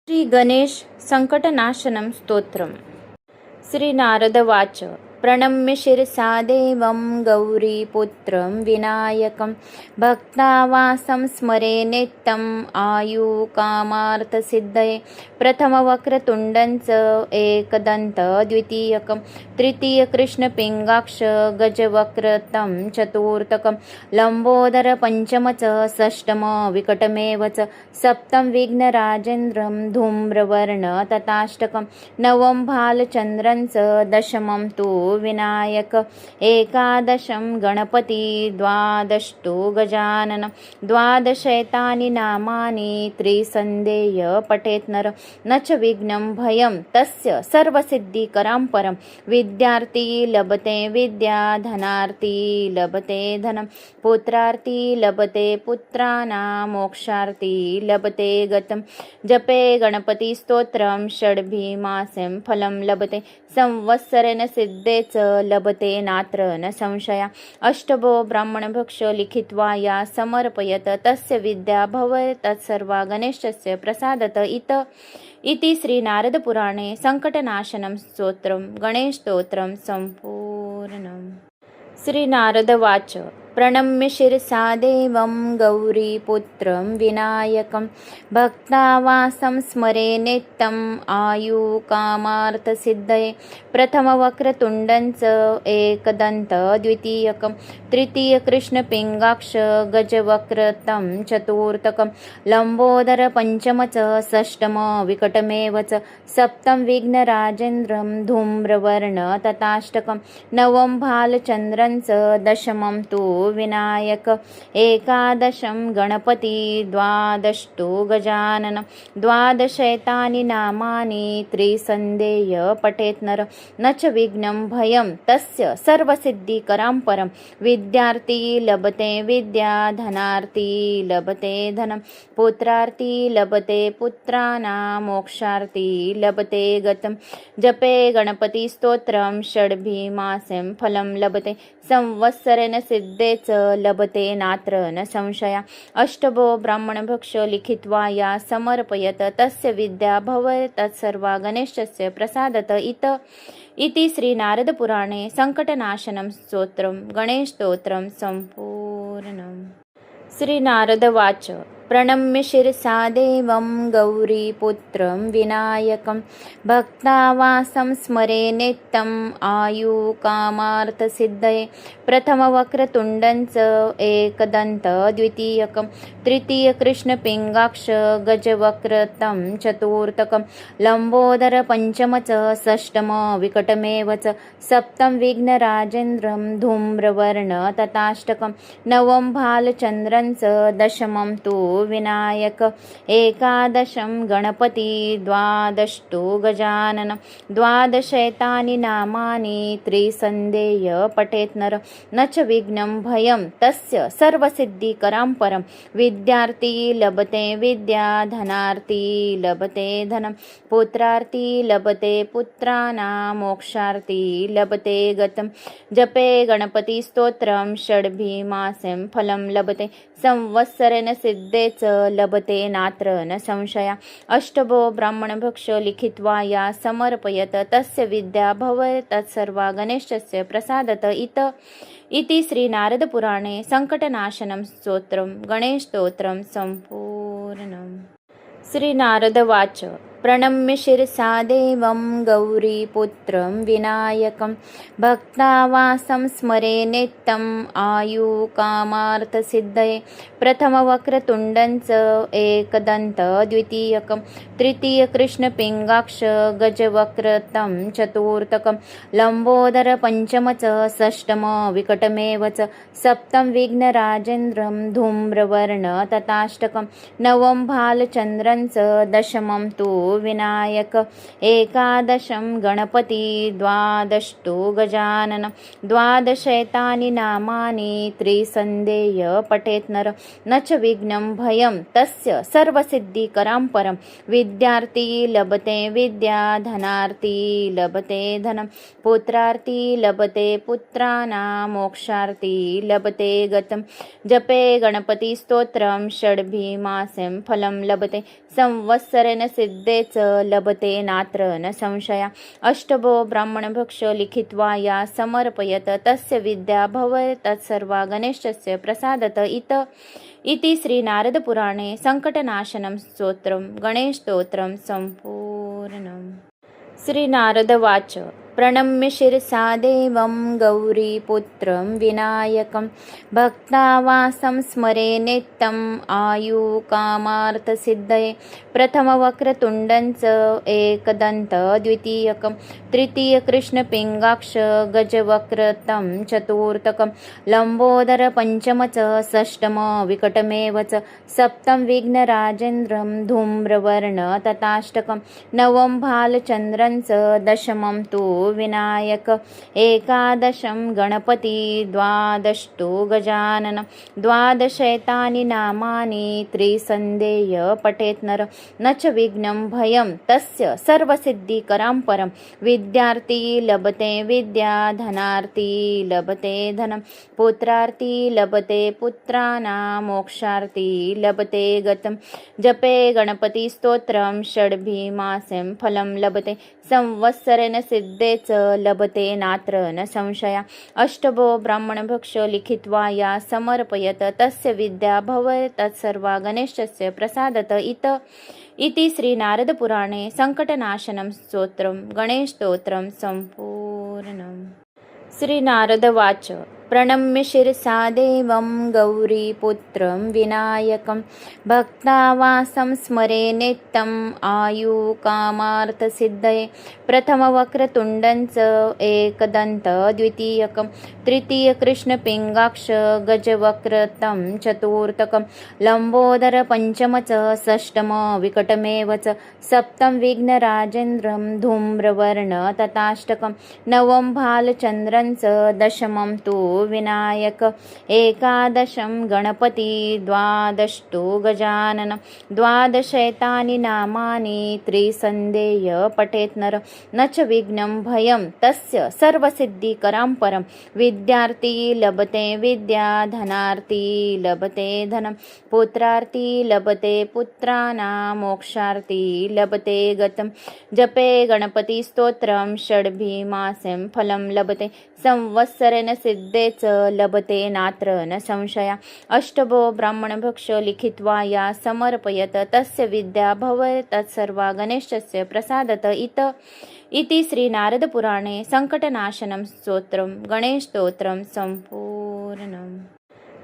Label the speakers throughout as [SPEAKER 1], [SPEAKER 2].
[SPEAKER 1] श्री गणेश संकटनाशनम स्तोत्रम. श्री नारदवाच. प्रणम्य शिरसा देवं गौरीपुत्रं विनायकं भक्तावासं स्मरे नित्यम् आयुकामार्थसिद्धये. प्रथमवक्रतुण्डं च एकदन्त द्वितीयकं तृतीयकृष्णपिङ्गाक्ष गजवक्रतं चतुर्थकं लम्बोदर पञ्चम च षष्ठम विकटमेव च सप्तम विघ्नराजेन्द्रं धूम्रवर्ण तथाष्टकं नवम भालचन्द्रं च दशमं तु विनायक एकादशं गणपति द्वादशतु गजानन द्वादशैतानि नामानि त्रिसन्देय पठेत् नर न च विघ्नं भयं तस्य सर्वसिद्धिकरां परं विद्यार्थी लभते विद्या धनार्थी लभते धनं पुत्रार्थी लभते पुत्राणां मोक्षार्थी लभते गतं जपे गणपति स्तोत्रं षड्भिमासें फलं लभते संवत्सरेण सिद्धे च लभते नात्र न संशया. अष्टभो ब्राह्मणभक्ष लिखित्वा या समर्पयत तस्य विद्या भवेत् तत्सर्वा गणेशस्य प्रसादत इति श्री नारदपुराणे संकटनाशनं स्तोत्रं गणेशस्तोत्रं सम्पूर्णम्. श्री नारदवाच. प्रणम्य शिरसा देवं गौरीपुत्रं विनायकं भक्तावासं स्मरे नित्यम् आयुकामार्थसिद्धये. प्रथमवक्रतुण्डं च एकदन्त द्वितीयकं तृतीयकृष्णपिङ्गाक्ष गजवक्रतं चतुर्थकं लम्बोदर पञ्चम च षष्ठम विकटमेव च सप्तम विघ्नराजेन्द्रं धूम्रवर्ण तथाष्टकं नवम भालचन्द्रं च दशमं तु विनायक एकादशं गणपति द्वादशतु गजानन द्वादशैतानि नामानि त्रिसन्देय पठेत् नर न च विघ्नं भयं तस्य सर्वसिद्धिकरां परं विद्यार्थी लभते विद्या धनार्थी लभते धनं पुत्रार्थी लभते पुत्राणां मोक्षार्थी लभते गतं जपे गणपति स्तोत्रं षड्भिमासें फलं लभते संवत्सरेण सिद्धे च लभते नात्र न संशया. अष्टभो ब्राह्मणभक्ष लिखित्वा या समर्पयत तस्य विद्या भवेत् तत्सर्वा गणेशस्य प्रसादत इति श्री नारदपुराणे संकटनाशनं स्तोत्रं गणेशस्तोत्रं सम्पूर्णम्. श्री नारदवाच. प्रणम्य शिरसा देवं गौरीपुत्रं विनायकं भक्तावासं स्मरे नित्यम् आयुकामार्थसिद्धये. प्रथमवक्रतुण्डं च एकदन्त द्वितीयकं तृतीयकृष्णपिङ्गाक्ष गजवक्रतं चतुर्थकं लम्बोदर पञ्चम च षष्ठम विकटमेव च सप्तम विघ्नराजेन्द्रं धूम्रवर्ण तथाष्टकं नवम भालचन्द्रं च दशमं तु विनायक एकादशं गणपति द्वादशतु गजानन द्वादशैतानि नामानि त्रिसन्देय पठेत् नर न च विघ्नं भयं तस्य सर्वसिद्धिकरां परं विद्यार्थी लभते विद्या धनार्थी लभते धनं पुत्रार्थी लभते पुत्राणां मोक्षार्थी लभते गतं जपे गणपति स्तोत्रं षड्भिमासें फलं लभते संवत्सरेण सिद्धे च लभते नात्र न संशया. अष्टभो ब्राह्मणभक्ष लिखित्वा या समर्पयत तस्य विद्या भवेत् तत्सर्वा गणेशस्य प्रसादत इति श्री नारदपुराणे संकटनाशनं स्तोत्रं गणेशस्तोत्रं सम्पूर्णम्. श्री नारदवाच. प्रणम्य शिरसा देवं गौरीपुत्रं विनायकं भक्तावासं स्मरे नित्यम् आयुकामार्थसिद्धये. प्रथमवक्रतुण्डं च एकदन्त द्वितीयकं तृतीयकृष्णपिङ्गाक्ष गजवक्रतं चतुर्थकं लम्बोदर पञ्चम च षष्ठम विकटमेव च सप्तम विघ्नराजेन्द्रं धूम्रवर्ण तथाष्टकं नवम भालचन्द्रं च दशमं तु विनायक एकादशं गणपति द्वादशतु गजानन द्वादशैतानि नामानि त्रिसन्देय पठेत् नर न च विघ्नं भयं तस्य सर्वसिद्धिकरां परं विद्यार्थी लभते विद्या धनार्थी लभते धनं पुत्रार्थी लभते पुत्राणां मोक्षार्थी लभते गतं जपे गणपति स्तोत्रं षड्भिमासें फलं लभते संवत्सरेण सिद्धे सिद्धेच लभते नात्र न संशया अष्टभो ब्राह्मणभक्ष लिखित्वा या समर्पयत तस्य विद्या भवेत् तत्सर्वा गणेशस्य प्रसादत इति श्री नारद पुराणे संकटनाशनं स्तोत्रं गणेशस्तोत्रं संपूर्णम्। श्री नारदवाच प्रणम्य शिरसा देवं गौरीपुत्रं विनायकं भक्तावासं स्मरे नित्यम् आयुकामार्थसिद्धये प्रथमवक्रतुण्डं च एकदन्त द्वितीयकं तृतीयकृष्णपिङ्गाक्ष गजवक्रतं चतुर्थकं लम्बोदर पञ्चम च षष्ठम विकटमेव च सप्तम विघ्नराजेन्द्रं धूम्रवर्ण तथाष्टकं नवम भालचन्द्रं च दशमं तु विनायक एकादशं गणपति द्वादशतु गजानन द्वादशैतानि नामानि त्रिसन्देय पठेत् नर न च विघ्नं भयं तस्य सर्वसिद्धिकरां परं विद्यार्थी लभते विद्या धनार्थी लभते धनं पुत्रार्थी लभते पुत्राणां मोक्षार्थी लभते गतं जपे गणपति स्तोत्रं षड्भिमासं फलं लभते संवत्सरेण सिद्धेच लभते नात्र न संशया अष्टभो ब्राह्मणभक्ष लिखित्वा या समर्पयत तस्य विद्या भवेत् तत्सर्वा गणेशस्य प्रसादत इति श्री नारद पुराणे संकटनाशनं स्तोत्रं गणेशस्तोत्रं संपूर्णम्। श्री नारदवाच प्रणम्य शिरसा देवं गौरीपुत्रं विनायकं भक्तावासं स्मरे नित्यम् आयुकामार्थसिद्धये प्रथमवक्रतुण्डं च एकदन्त द्वितीयकं तृतीयकृष्णपिङ्गाक्ष गजवक्रतं चतुर्थकं लम्बोदर पञ्चम च षष्ठम विकटमेव च सप्तम विघ्नराजेन्द्रं धूम्रवर्ण तथाष्टकं नवम भालचन्द्रं च दशमं तु विनायक एकादशं गणपति द्वादशतु गजानन द्वादशैतानि नामानि त्रिसन्देय पठेत् नर न च विघ्नं भयं तस्य सर्वसिद्धिकरां परं विद्यार्थी लभते विद्या धनार्थी लभते धनं पुत्रार्थी लभते पुत्राणां मोक्षार्थी लभते गतं जपे गणपति स्तोत्रं षड्भिमासं फलं लभते संवत्सरेण सिद्धेच लभते नात्र न संशया अष्टभो ब्राह्मणभक्ष लिखित्वा या समर्पयत तस्य विद्या भवेत् तत्सर्वा गणेशस्य प्रसादत इति श्री नारद पुराणे संकटनाशनं स्तोत्रं गणेशस्तोत्रं संपूर्णम्।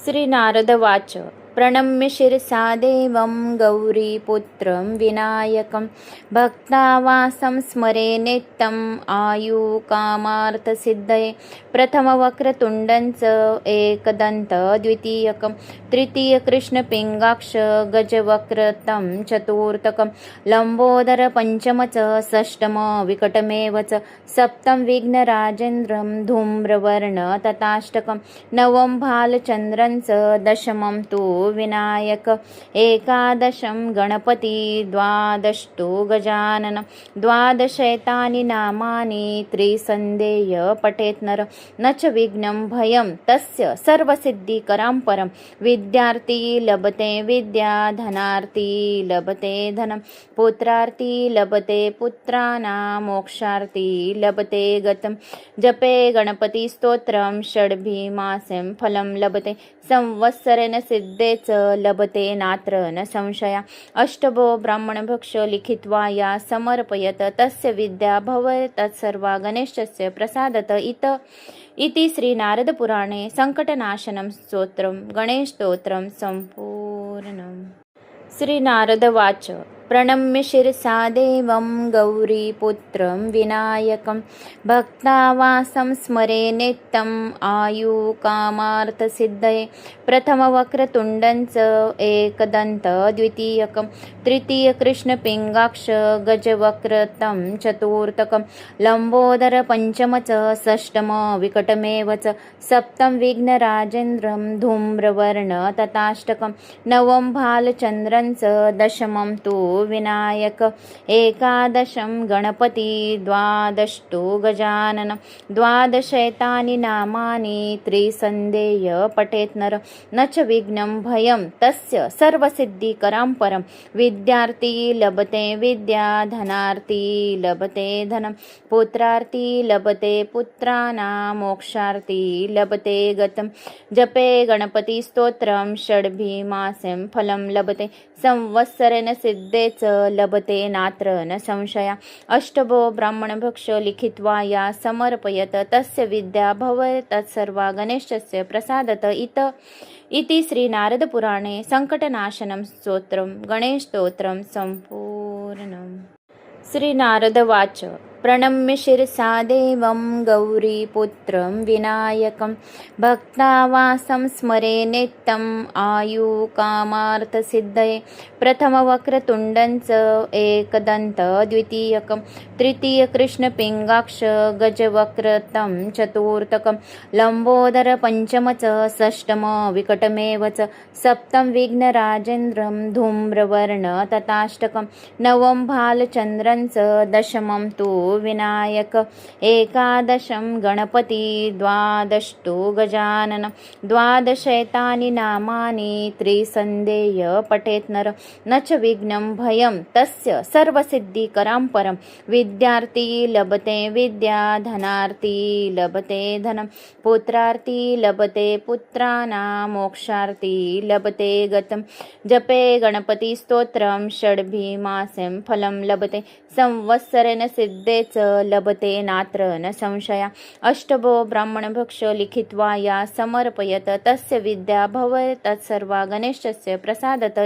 [SPEAKER 1] श्री नारदवाच प्रणम्य शिरसा देवं गौरीपुत्रं विनायकं भक्तावासं स्मरे नित्यम् आयुकामार्थसिद्धये प्रथमवक्रतुण्डं च एकदन्त द्वितीयकं तृतीयकृष्णपिङ्गाक्ष गजवक्रतं चतुर्थकं लम्बोदर पञ्चम च षष्ठम विकटमेव च सप्तम विघ्नराजेन्द्रं धूम्रवर्ण तथाष्टकं नवम भालचन्द्रं च दशमं तु विनायक एकादशं गणपति द्वादशतु गजानन द्वादशैतानि नामानि त्रिसन्देय पठेत् नर न च विघ्नं भयं तस्य सर्वसिद्धिकरां परं विद्यार्थी लभते विद्या धनार्थी लभते धनं पुत्रार्थी लभते पुत्राणां मोक्षार्थी लभते गतं जपे गणपति स्तोत्रं षड्भिमासं फलं लभते संवत्सरेण सिद्धेच लभते नात्र न संशया अष्टभो ब्राह्मणभक्ष लिखित्वा या समर्पयत तस्य विद्या भवेत् तत्सर्वा गणेशस्य प्रसादत इति श्री नारद पुराणे संकटनाशनं स्तोत्रं गणेशस्तोत्रं संपूर्णम्। श्री नारदवाच प्रणम्य शिरसा देवं गौरीपुत्रं विनायकं भक्तावासं स्मरे नित्यम् आयुकामार्थसिद्धये प्रथमवक्रतुण्डं च एकदन्त द्वितीयकं तृतीयकृष्णपिङ्गाक्ष गजवक्रतं चतुर्थकं लम्बोदर पञ्चम च षष्ठम विकटमेव च सप्तम विघ्नराजेन्द्रं धूम्रवर्ण तथाष्टकं नवम भालचन्द्रं च दशमं तु विनायक एकादशं गणपति द्वादष्टो गजानन द्वादशैतानि नामानि त्रिसन्देय पठेत् नर न च विघ्नं भयं तस्य सर्वसिद्धिकरां परं विद्यार्थी लभते विद्या धनार्थी लभते धनं पुत्रार्थी लभते पुत्राणां मोक्षार्थी लभते गतं जपे गणपति स्तोत्रं षड्भिमासं फलं लभते संवत्सरेण सिद्धेच लभते नात्र न संशया अष्टभो ब्राह्मणभक्ष लिखित्वा या समर्पयत तस्य विद्या भवेत् तत्सर्वा गणेशस्य प्रसादत इति श्री नारद पुराणे संकटनाशनं स्तोत्रं गणेशस्तोत्रं संपूर्णम्। श्री नारदवाच प्रणम्य शिरसा देवं गौरीपुत्रं विनायकं भक्तावासं स्मरे नित्यम् आयुकामार्थसिद्धये प्रथमवक्रतुण्डं च एकदन्त द्वितीयकं तृतीयकृष्णपिङ्गाक्ष गजवक्रतं चतुर्थकं लम्बोदर पञ्चम च षष्ठम विकटमेव च सप्तम विघ्नराजेन्द्रं धूम्रवर्ण तथाष्टकं नवम भालचन्द्रं च दशमं तु विनायक एकादशं गणपति द्वादष्टो गजानन द्वादशैतानि नामानि त्रिसन्देय पठेत् नर न च विघ्नं भयं तस्य सर्वसिद्धिकरां परं विद्यार्थी लभते विद्या धनार्थी लभते धनं पुत्रार्थी लभते पुत्राणां मोक्षार्थी लभते गतं जपे गणपति स्तोत्रं षड्भिमासं फलं लभते संवत्सरेण सिद्धे लभते नात्र न संशया अष्टभो ब्राह्मणभक्ष लिखित्वा या समर्पयत तस्य विद्या भवेत् तत्सर्वा गणेशस्य प्रसादत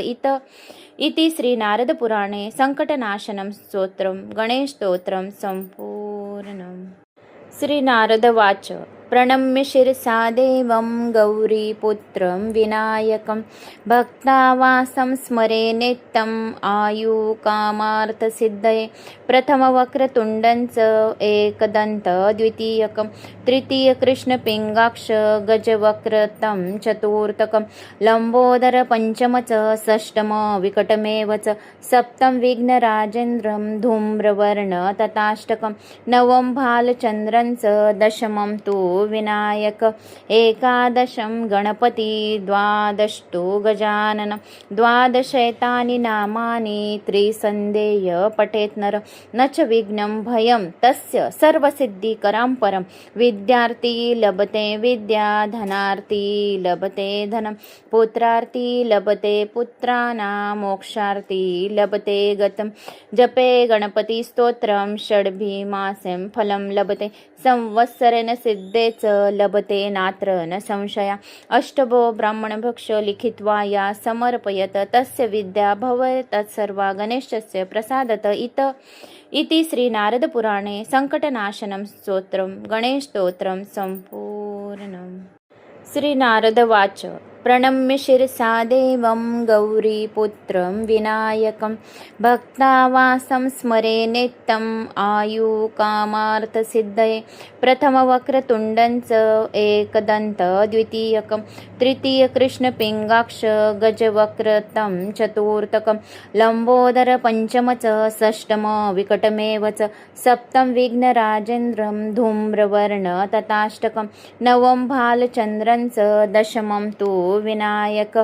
[SPEAKER 1] इति श्री नारद पुराणे संकटनाशनं स्तोत्रं गणेशस्तोत्रं संपूर्णम्। श्री नारदवाच प्रणम्य शिरसा देवं गौरीपुत्रं विनायकं भक्तावासं स्मरे नित्यम् आयुकामार्थसिद्धये प्रथमवक्रतुण्डं च एकदन्त द्वितीयकं तृतीयकृष्णपिङ्गाक्ष गजवक्रतं चतुर्थकं लम्बोदर पञ्चम च षष्ठम विकटमेव च सप्तम विघ्नराजेन्द्रं धूम्रवर्ण तथाष्टकं नवम भालचन्द्रं च दशमं तु विनायक एकादशं गणपति द्वादष्टो गजानन द्वादशैतानि नामानि त्रिसन्देय पठेत् नर न च विघ्नं भयं तस्य सर्वसिद्धिकरां परं विद्यार्थी लभते विद्या धनार्थी लभते धनं पुत्रार्थी लभते पुत्राणां मोक्षार्थी लभते गतं जपे गणपति स्तोत्रं षड्भिमासं फलं लभते संवत्सरेण सिद्धे च लभते नात्र न संशया अष्टभो ब्राह्मणभक्ष लिखित्वा या समर्पयत तस्य विद्या भवेत् तत्सर्वा गणेशस्य प्रसादत इति श्री नारद पुराणे संकटनाशनं स्तोत्रं गणेशस्तोत्रं संपूर्णम्। श्री नारदवाच प्रणम्य शिरसा देवं गौरीपुत्रं विनायकं भक्तावासं स्मरे नित्यम् आयुकामार्थसिद्धये प्रथमवक्रतुण्डं च एकदन्त द्वितीयकं तृतीयकृष्णपिङ्गाक्ष गजवक्रतं चतुर्थकं लम्बोदर पञ्चम च षष्ठम विकटमेव च सप्तम विघ्नराजेन्द्रं धूम्रवर्ण तथाष्टकं नवम भालचन्द्रं च दशमं तु विनायक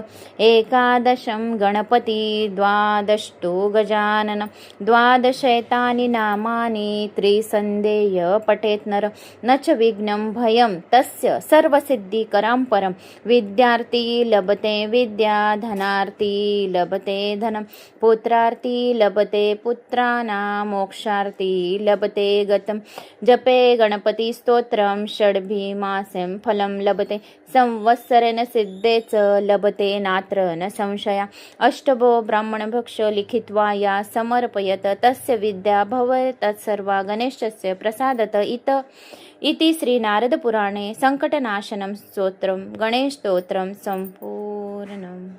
[SPEAKER 1] एकादशं गणपति द्वादष्टो गजानन द्वादशैतानि नामानि त्रिसन्देय पठेत् नर न च विघ्नं भयं तस्य सर्वसिद्धिकरां परं विद्यार्थी लभते विद्या धनार्थी लभते धनं पुत्रार्थी लभते पुत्राणां मोक्षार्थी लभते गतं जपे गणपति स्तोत्रं षड्भिमासं फलं लभते संवत्सरेण सिद्धे च लभते नात्र न संशया अष्टभो ब्राह्मणभक्ष लिखित्वा या समर्पयत तस्य विद्या भवेत् तत्सर्वा गणेशस्य प्रसादत इति श्री नारद पुराणे संकटनाशनं स्तोत्रं गणेशस्तोत्रं संपूर्णम्।